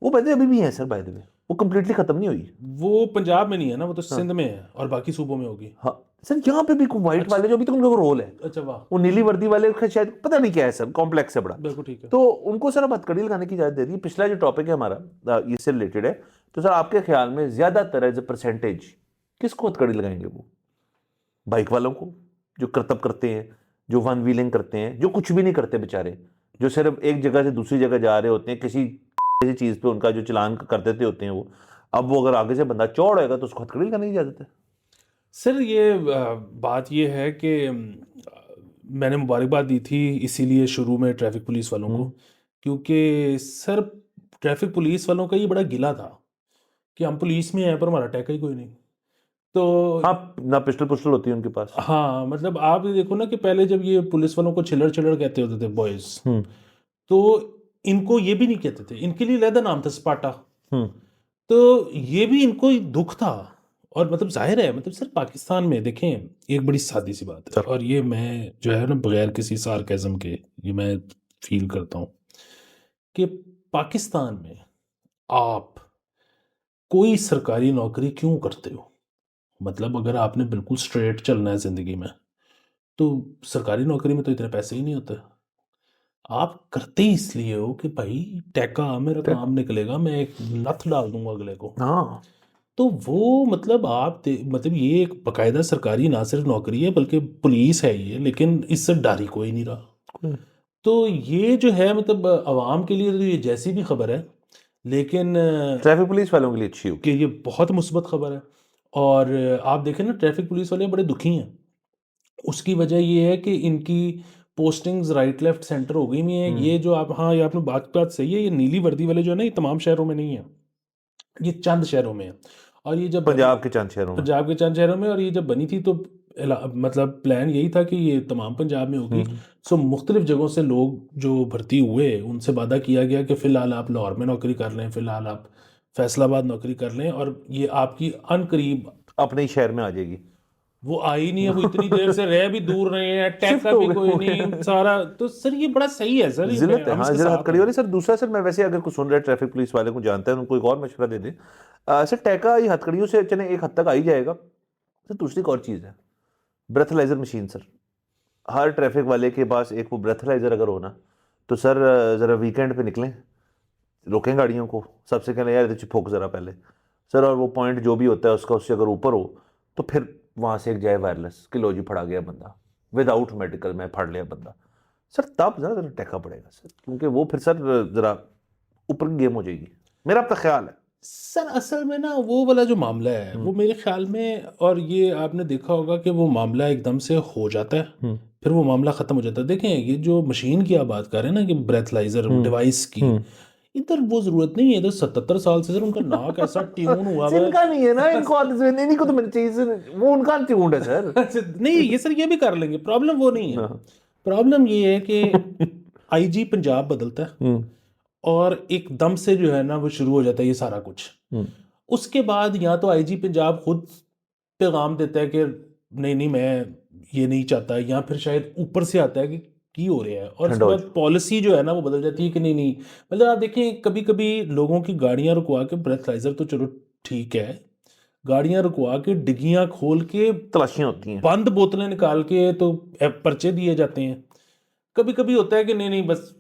वो वैसे अभी भी हैं सर बाय द वे, वो कंप्लीटली खत्म नहीं हुई। वो पंजाब में नहीं है ना, वो तो सिंध में है और बाकी सूबों में होगी। हाँ सर, यहाँ पे भी व्हाइट वाले जो अभी तक उनका रोल है, अच्छा वाह, वो नीली वर्दी वाले का शायद पता नहीं क्या है सर, कॉम्प्लेक्स है बड़ा। बिल्कुल ठीक है। तो उनको सर अब हथकड़ी लगाने की इजाजत दे दी। पिछला जो टॉपिक है हमारा इससे रिलेटेड है, तो सर आपके ख्याल में ज्यादातर एज ए परसेंटेज किसको हथकड़ी लगाएंगे? वो बाइक वालों को जो करतब करते हैं, जो वन व्हीलिंग करते हैं, जो कुछ भी नहीं करते बेचारे, जो सिर्फ एक जगह से दूसरी जगह जा रहे होते हैं, किसी चीज पे उनका जो चालान कर देते होते हैं वो, अब वो अगर आगे से बंदा चौड़ होगा तो उसको हथकड़ी लगाने की इजाजत है? सर ये बात ये है कि मैंने मुबारकबाद दी थी इसीलिए शुरू में ट्रैफिक पुलिस वालों को, क्योंकि सर ट्रैफिक पुलिस वालों का ये बड़ा गिला था कि हम पुलिस में हैं पर हमारा टैका ही कोई नहीं। तो हाँ, ना पिस्टल पुस्टल होती है उनके पास। हाँ, मतलब आप ये देखो ना कि पहले जब ये पुलिस वालों को छिलड़ छिलड़ कहते होते थे बॉयज, हम्म तो इनको ये भी नहीं कहते थे, इनके लिए अलग नाम था स्पाटा। हम्म तो ये भी इनको एक दुख था। और मतलब जाहिर है, मतलब सर पाकिस्तान में देखें, एक बड़ी सादी सी बात है, सर। और ये मैं जो है ना बगैर किसी सार्केज्म के ये मैं फील करता हूँ कि पाकिस्तान में आप कोई सरकारी नौकरी क्यों करते हो? मतलब अगर आपने बिल्कुल स्ट्रेट चलना है जिंदगी में, तो सरकारी नौकरी में तो इतने पैसे ही नहीं होते। आप करते ही इसलिए हो कि भाई टैका मेरा काम निकलेगा, मैं एक नथ डाल दूंगा अगले को। हाँ तो वो मतलब मतलब ये एक बाकायदा सरकारी ना सिर्फ नौकरी है बल्कि पुलिस है ये, लेकिन इससे डर ही कोई नहीं रहा। तो ये जो है मतलब आवाम के लिए तो ये जैसी भी खबर है, लेकिन ट्रैफिक पुलिस वालों के लिए अच्छी कि होगी। ये बहुत मुस्बत खबर है। और आप देखें ना ट्रैफिक पुलिस वाले बड़े दुखी हैं। उसकी वजह ये है कि इनकी पोस्टिंग्स राइट लेफ्ट सेंटर हो गई हुई हैं। ये जो आप, हाँ ये आपने बात सही है, ये नीली वर्दी वाले जो है ना, ये तमाम शहरों में नहीं है, ये चंद शहरों में है। और ये जब पंजाब के चंद शहरों में। पंजाब के चंद शहरों में, और ये जब बनी थी तो मतलब प्लान यही था कि ये तमाम पंजाब में होगी। सो मुख्तलिफ जगहों से लोग जो भर्ती हुए उनसे वादा किया गया कि फ़िलहाल आप लाहौर में नौकरी कर लें, फ़िलहाल आप फैसलाबाद नौकरी कर लें, और ये आपकी अनकरीब अपने ही शहर में आ जाएगी। वो आई नहीं है। वो इतनी देर से रह भी दूर रहे हैं, टैग शिफ्ट का हो भी गए कोई हुए नहीं हैं। सारा। तो सर ये बड़ा सही है सर, ये जिलत है, हम हाँ इसके जिलत साथ हथकड़ी हैं। वाली। सर दूसरा सर, मैं वैसे अगर कुछ सुन रहे ट्रैफिक पुलिस वाले को जानते हैं, उनको एक और मशवरा दे दें। सर टैका ये हथकड़ियों से चले एक हद तक आ ही जाएगा। सर दूसरी एक और चीज़ है, ब्रेथलाइजर मशीन। सर हर ट्रैफिक वाले के पास एक वो ब्रेथलाइजर अगर हो ना, तो सर ज़रा वीकेंड पे निकलें, रोकें गाड़ियों को, सबसे कहना यार इधर फूक ज़रा पहले सर, और वो पॉइंट जो भी होता है उसका उससे अगर ऊपर हो तो फिर वहाँ से एक जाए वायरलेस कि लो जी फड़ा गया बंदा, विदाउट मेडिकल में फड़ लिया बंदा। सर तब ज़रा ज़रा टैका पड़ेगा सर, क्योंकि वो फिर सर ज़रा ऊपर की गेम हो जाएगी, मेरा अपना ख्याल है। सर असल में ना वो वाला जो मामला है वो मेरे ख्याल में, और ये आपने देखा होगा कि वो मामला एकदम से हो जाता है, फिर वो मामला ख़त्म हो जाता है। देखें ये जो मशीन की आप बात कर रहे हैं ना कि ब्रेथलाइजर डिवाइस की, इधर वो ज़रूरत नहीं है। इधर 77 साल से सर उनका नाक ऐसा ट्यून हुआ हुआ है। इनका नहीं है ना, इनको इन्हीं को तो मेरी चीज, वो उनका ट्यून्ड है सर। अच्छा, नहीं ये सर ये भी कर लेंगे, प्रॉब्लम वो नहीं है। प्रॉब्लम ये है कि आईजी पंजाब बदलता है और एकदम से जो है ना वो शुरू हो जाता है ये सारा कुछ। उसके बाद या तो आईजी पंजाब खुद पैगाम देता है कि नहीं नहीं मैं ये नहीं चाहता, या फिर शायद ऊपर से आता है कि की हो रहा है, और उसके ठंडा हो बाद पॉलिसी जो है ना वो बदल जाती है कि नहीं नहीं। मतलब आप देखें, कभी कभी लोगों की गाड़ियां रुकवा के, ब्रेथलाइजर तो चलो ठीक है, गाड़ियां रुकवा के डिग्गियां खोल के तलाशियां होती हैं। बंद बोतलें निकाल के तो पर्चे दिए जाते हैं। कभी कभी होता है कि नहीं नहीं बस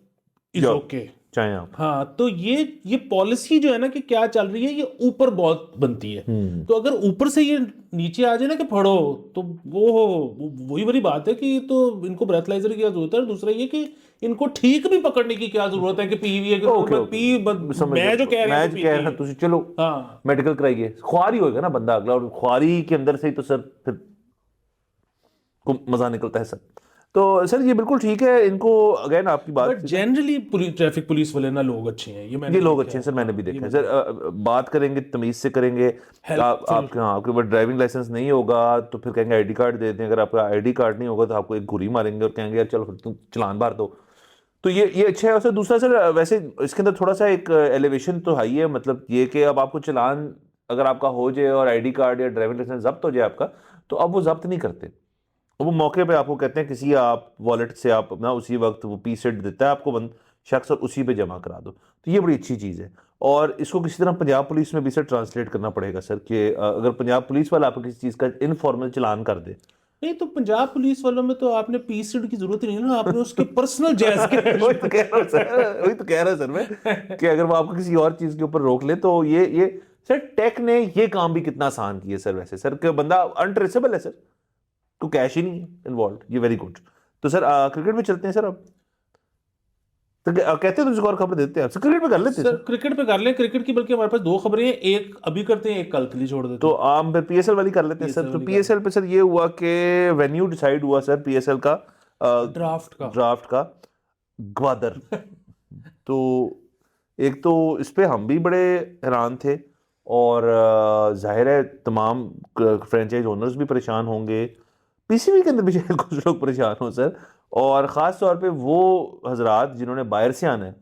इज जाओ ओके। चाहे आप। हाँ, तो ये पॉलिसी जो है ना कि क्या चल रही है, ये ऊपर बहुत बनती है। तो अगर ऊपर से ये नीचे आ जाए ना कि पढ़ो, तो वही वाली बात है कि ये तो इनको ब्रेथलाइजर की क्या जरूरत है, और दूसरा ये कि इनको ठीक भी पकड़ने की क्या जरूरत है कि पी हुई है कि ओके मैं जो कह रहा मैं हूँ जो कह रहा तुझे चलो हाँ। मेडिकल कराइए, ख्वारी होएगा ना बंदा अगला, और ख्वारी के अंदर से ही तो सर फिर को मजा निकलता है सर। तो सर ये बिल्कुल ठीक है, इनको अगेन आपकी बात बट जनरली ट्रैफिक पुलिस वाले ना लोग अच्छे हैं, ये मैंने ये लोग देखा अच्छे हैं है। सर, मैंने हाँ, भी ये देखा है मैंने सर। बात करेंगे तमीज से करेंगे। हेल्पफुल। आपके हाँ, आपके पास ड्राइविंग लाइसेंस नहीं होगा तो फिर कहेंगे आईडी कार्ड दे दें, अगर आपका आईडी कार्ड नहीं होगा तो आपको एक घुरी मारेंगे और कहेंगे यार चलो फिर तुम चलान भर दो। तो ये अच्छा है। और सर दूसरा सर, वैसे इसके अंदर थोड़ा सा एक एलिवेशन तो हाई है, मतलब ये कि अब आपको चलान अगर आपका हो जाए और आईडी कार्ड या ड्राइविंग लाइसेंस जब्त हो जाए आपका, तो अब वो जब्त नहीं करते। वो मौके पे आपको कहते हैं किसी आप वॉलेट से आप अपना उसी वक्त वो पी सेट देता है आपको बंद शख्स, और उसी पे जमा करा दो। तो ये बड़ी अच्छी चीज़ है। और इसको किसी तरह पंजाब पुलिस में भी सर ट्रांसलेट करना पड़ेगा सर, कि अगर पंजाब पुलिस वाला आपको किसी चीज़ का इनफॉर्मल चलान कर दे। नहीं तो पंजाब पुलिस वालों में तो आपने पीसीड की जरूरत ही नहीं है ना, आपने उसके पर्सनल जायज वही तो कह रहा हूँ सर, वही तो कह रहा हूँ सर मैं, कि अगर वो आपको किसी और चीज़ के ऊपर रोक ले तो ये सर टेक ने ये काम भी कितना आसान किया सर। वैसे सर कि बंदा अनट्रेसेबल है सर, तो कैश ही नहीं है इन्वॉल्व, ये वेरी गुड। तो सर क्रिकेट में चलते हैं सर अब। तो कहते हैं तो और खबर देते हैं, क्रिकेट में कर लेते हैं सर सर। क्रिकेट पे कर लें। क्रिकेट की बल्कि हमारे पास दो खबरें हैं, एक अभी करते हैं, एक कल के लिए छोड़ देते तो हैं। आम पे पीएसएल वाली कर लेते हैं सर। पीएसएल तो वाली कर पीएसएल पे सर ये हुआ कि वेन्यू डिसाइड हुआ सर पीएसएल का, ड्राफ्ट का। ड्राफ्ट का ग्वादर। तो एक तो इस पे हम भी बड़े हैरान थे, और जाहिर है तमाम फ्रेंचाइज ओनर्स भी परेशान होंगे, पीसीबी के अंदर भी शायद कुछ लोग परेशान हो सर, और ख़ास तौर पे वो हजरात जिन्होंने बाहर से आना है,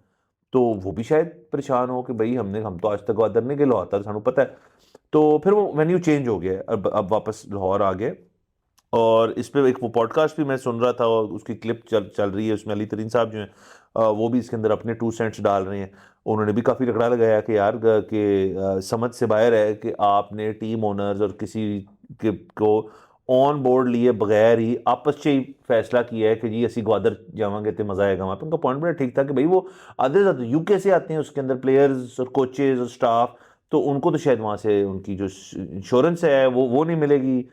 तो वो भी शायद परेशान हो कि भाई हम तो आज तक ग्वादर नहीं गए, लाहौर था सानू पता है। तो फिर वो वेन्यू चेंज हो गया, अब वापस लाहौर आ गए। और इस पे एक वो पॉडकास्ट भी मैं सुन रहा था, और उसकी क्लिप चल रही है, उसमें अली तरीन साहब जो हैं वो भी इसके अंदर अपने 2 सेंट्स डाल रहे हैं। उन्होंने भी काफ़ी रगड़ा लगाया कि यार कि समझ से बाहर है कि आपने टीम ओनर्स और किसी को ऑन बोर्ड लिए बगैर ही आपस से ही फैसला किया है कि जी असी ग्वादर जावांगे तो मजा आएगा वहाँ पे। उनका पॉइंट बड़ा ठीक था कि भाई वो आधे से ज़्यादा यूके से आते हैं, उसके अंदर प्लेयर्स और कोचेज और स्टाफ, तो उनको तो शायद वहाँ से उनकी जो इंश्योरेंस है वो नहीं मिलेगी।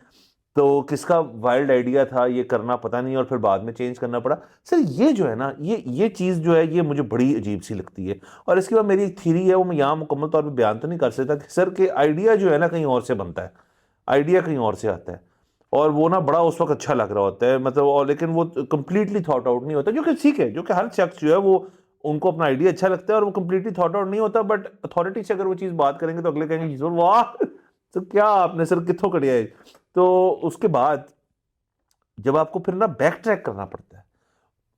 तो किसका वाइल्ड आइडिया था ये करना पता नहीं, और फिर बाद में चेंज करना पड़ा सर। ये जो है ना, ये चीज़ जो है ये मुझे बड़ी अजीब सी लगती है। और इसके बाद मेरी एक थ्योरी है, वो मैं यहाँ मुकम्मल तौर पे बयान तो नहीं कर सकता कि सर के आइडिया जो है ना कहीं और से बनता है, आइडिया कहीं और से आता है, और वो ना बड़ा उस वक्त अच्छा लग रहा होता है मतलब, और लेकिन वो कंप्लीटली थॉट आउट नहीं होता, जो कि ठीक है, जो कि हर शख्स जो है वो उनको अपना आइडिया अच्छा लगता है और वो कंप्लीटली थॉट आउट नहीं होता। बट अथॉरिटी से अगर वो चीज़ बात करेंगे तो अगले कहेंगे सर वाह, तो क्या आपने सर कितों कड़िया है। तो उसके बाद जब आपको फिर ना बैक ट्रैक करना पड़ता है,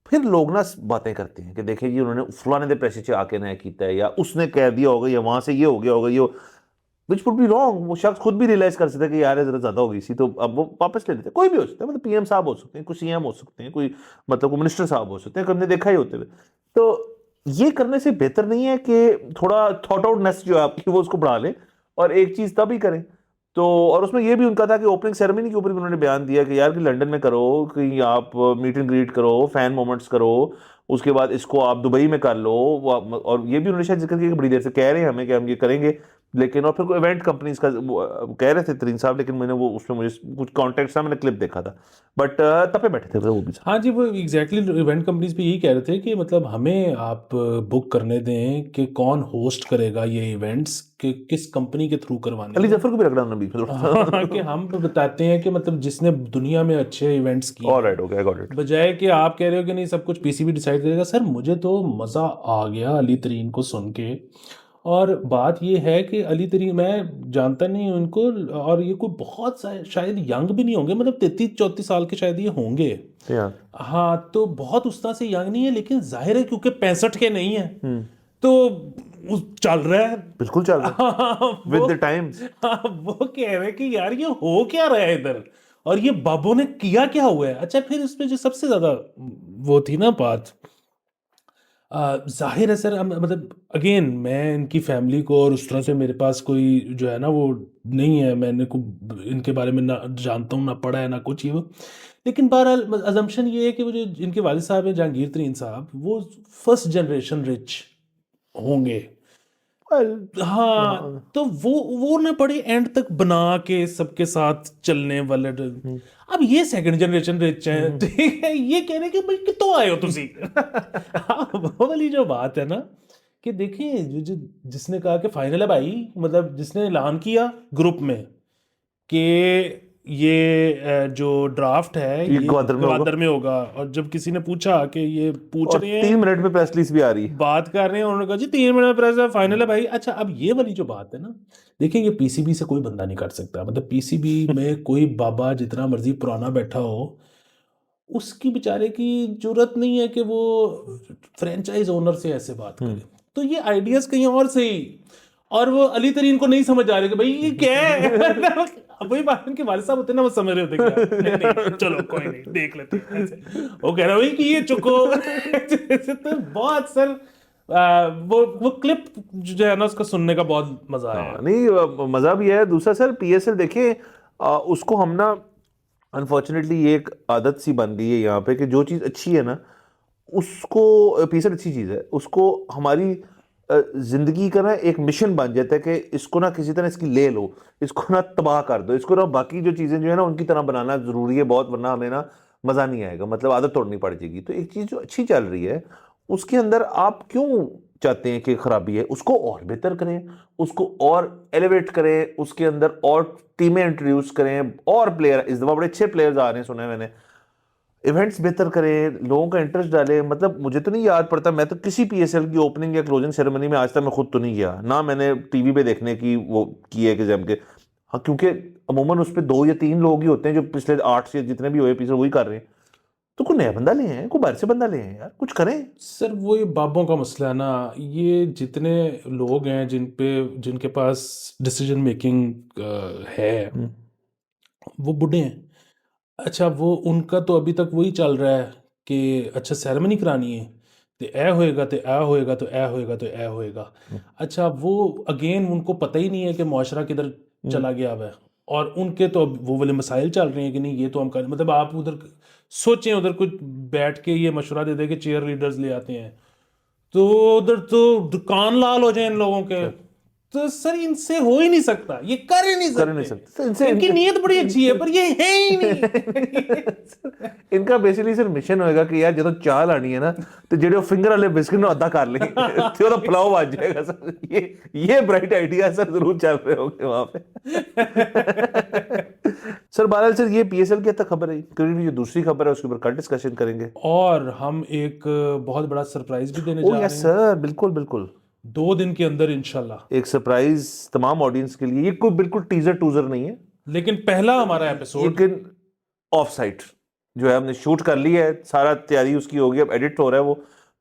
फिर लोग ना बातें करते हैं कि देखिए जी उन्होंने फलाने दे पैसे से आके ना किया है, या उसने कह दिया होगा, या वहां से ये हो गया होगा, ये विच वुड बी रॉन्ग। वो शख्स खुद भी रियलाइज कर सकता है कि यार ये जरा ज्यादा हो गई थी, तो अब वो वापस ले लेते हैं। कोई भी हो सकता है, मतलब पीएम साहब हो सकते हैं, कोई सीएम हो सकते हैं, कोई मतलब कोई मिनिस्टर साहब हो सकते हैं, हमने देखा ही होते हुए। तो ये करने से बेहतर नहीं है कि थोड़ा थॉट आउटनेस जो है आपकी वो उसको बढ़ा लें, और एक चीज तभी करें। तो और उसमें ये भी उनका था कि ओपनिंग सेरेमनी के ऊपर भी उन्होंने बयान दिया कि यार कि लंदन में करो, कि आप मीट एंड ग्रीट करो, फैन मोमेंट्स करो, उसके बाद इसको आप दुबई में कर लो। और ये भी उन्होंने शायद जिक्र किया कि बड़ी देर से कह रहे हैं हमें कि हम ये करेंगे, लेकिन और फिर कोई इवेंट कंपनीज का कह रहे थे तरीन साहब, लेकिन मैंने वो उसमें मुझे कुछ कॉन्टेक्ट था, मैंने क्लिप देखा था, बट तपे बैठे थे वो भी। हाँ जी, वो एग्जैक्टली इवेंट कंपनीज भी यही कह रहे थे कि मतलब हमें आप बुक करने दें कि कौन होस्ट करेगा ये इवेंट्स, कि किस कंपनी के थ्रू करवाने अली हैं। जफर को भी रगड़ा उन्होंने बीच में थोड़ा हाँ, कि हम बताते हैं कि मतलब जिसने दुनिया में अच्छे इवेंट्स किए हैं, ऑलराइट, ओके, गॉट इट। बजाय कि आप कह रहे हो कि नहीं सब कुछ पीसीबी डिसाइड करेगा। सर मुझे तो मज़ा आ गया अली तरीन को सुन के। और बात ये है कि अली तरीन मैं जानता नहीं हूं उनको, और ये कोई बहुत शायद यंग भी नहीं होंगे, मतलब 33-34 साल के शायद ये होंगे। यार हाँ, तो बहुत उस तरह से यंग नहीं है, लेकिन जाहिर है क्योंकि 65 के नहीं है तो चल रहा है। बिल्कुल चल रहा है हाँ, विद द टाइम्स। वो कह रहे हैं कि यार ये हो क्या रहा है इधर। और ये बाबों ने किया क्या हुआ है। अच्छा फिर इसमें जो सबसे ज्यादा वो थी ना बात, जाहिर है सर, मतलब अगेन मैं इनकी फैमिली को और उस तरह से मेरे पास कोई जो है ना वो नहीं है, मैंने को इनके बारे में ना जानता हूँ, ना पढ़ा है, ना कुछ ये वो। लेकिन बहरहाल अजम्पशन ये है कि वो जो इनके वालिद साहब हैं जहांगीर तरीन साहब, वो फर्स्ट जनरेशन रिच होंगे। हाँ, हाँ। तो वो ना बड़े एंड तक बना के सबके साथ चलने वाले हम्म, अब ये सेकंड जनरेशन रिच हैं, हम्म, ठीक है, ये कहने के भाई कितों आए हो तुसी हाँ, वो वाली जो बात है ना कि देखिए जिसने कहा कि फाइनल है भाई, मतलब जिसने ऐलान किया ग्रुप में कि ये जो ड्राफ्ट है ये ये ग्वादर में होगा, गवादर में होगा, और जब किसी ने पूछा कि ये पूछ और रहे 3 मिनट हैं, में प्रेस रिलीज भी आ रही है। बात कर रहे हैं, उन्होंने कहा जी 3 मिनट में प्रेस फाइनल है भाई। अच्छा अब ये वाली जो बात है ना, देखिए ये पीसीबी से कोई बंदा नहीं कर सकता, मतलब पीसीबी में कोई बाबा जितना मर्जी पुराना बैठा हो, उसकी बेचारे की जरूरत नहीं है कि वो फ्रेंचाइज ओनर से ऐसे बात करे। तो ये आइडियाज कहीं और से ही, और वो अली तरीन को नहीं समझ आ रहे कि भाई ये क्या है अब वही बात, उनके वालिद साहब होते ना, वो समझ रहे होते क्या, नहीं नहीं चलो कोई नहीं देख लेते हैं ऐसे। वो कह रहा भाई कि ये चुको तो बहुत सर, वो क्लिप जो है ना उसका सुनने का बहुत मजा आया। हाँ नहीं, मजा भी है। दूसरा सर पीएसएल देखिए, उसको हम ना अनफॉर्चुनेटली ये एक आदत सी बन गई है यहाँ पे कि जो चीज़ अच्छी है ना उसको, पीएसएल अच्छी चीज़ है, उसको हमारी जिंदगी का ना एक मिशन बन जाता है कि इसको ना किसी तरह इसकी ले लो, इसको ना तबाह कर दो, इसको ना बाकी जो चीज़ें जो है ना उनकी तरह बनाना जरूरी है बहुत, वरना हमें ना मज़ा नहीं आएगा, मतलब आदत तोड़नी पड़ जाएगी। तो एक चीज़ जो अच्छी चल रही है उसके अंदर आप क्यों चाहते हैं कि खराबी है, उसको और बेहतर करें, उसको और एलिवेट करें, उसके अंदर और टीमें इंट्रोड्यूस करें, और प्लेयर, इस दफा बड़े अच्छे प्लेयर्स आ रहे हैं सुने मैंने, इवेंट्स बेहतर करें, लोगों का इंटरेस्ट डालें। मतलब मुझे तो नहीं याद पड़ता, मैं तो किसी पीएसएल की ओपनिंग या क्लोजिंग सेरेमनी में आज तक मैं खुद तो नहीं गया, ना मैंने टीवी पे देखने की वो की है कि जम के। हाँ क्योंकि अमूमन उस पर 2 या 3 लोग ही होते हैं जो पिछले 8 से जितने भी हुए पीछे वही कर रहे हैं। तो कोई नया बंदा ले आए, कोई बाहर से बंदा ले आए यार, कुछ करें। सर वो ये बाबों का मसला है ना, ये जितने लोग हैं जिनके पास डिसीजन मेकिंग है, वो बूढ़े हैं। अच्छा वो उनका तो अभी तक वही चल रहा है कि अच्छा सेरेमनी करानी है तो ए होएगा, तो ए होएगा, तो ए होएगा, तो ए होएगा। अच्छा वो अगेन उनको पता ही नहीं है कि मुआशरा किधर चला गया हुआ है, और उनके तो अब वो वाले मसाइल चल रहे हैं कि नहीं ये तो हम कर, मतलब आप उधर सोचें, उधर कुछ बैठ के ये मशवरा दे दे के चेयर लीडर्स ले आते हैं, तो उधर तो दुकान लाल हो जाए इन लोगों के। तो सर इनसे हो ही नहीं सकता, ये कर ही नहीं कर नहीं सकते। सकते इनसे इनकी नीयत बड़ी अच्छी है पर ये है ही नहीं इनका बेसिकली सिर्फ मिशन होएगा कि यार जो चाल आनी है ना तो जेडे फिंगर वाले बिस्किट नु अद्धा कर लें तो ओदा पुलाव बन जाएगा सर। ये ब्राइट आइडिया सर जरूर चल रहे होंगे वहां पे सर बहरहाल सर ये पीएसएल की तक खबर है, क्योंकि जो दूसरी खबर है उसके ऊपर कल डिस्कशन करेंगे। और हम एक बहुत बड़ा सरप्राइज भी देने ओ जा यस रहे हैं सर, बिल्कुल बिल्कुल। 2 दिन के अंदर इंशाल्लाह। एक सरप्राइज तमाम ऑडियंस के लिए, ये कोई बिल्कुल टीजर टूजर नहीं है, लेकिन पहला हमारा एपिसोड, लेकिन ऑफ साइट जो है हमने शूट कर ली है, सारा तैयारी उसकी होगी, अब एडिट हो रहा है वो,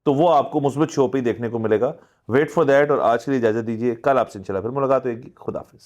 तो वो आपको मुस्बत शो पे ही देखने को मिलेगा। वेट फॉर दैट, और आज के लिए इजाजत दीजिए, कल आपसे इंशाल्लाह फिर मुलाकात होगी। खुदा हाफिज।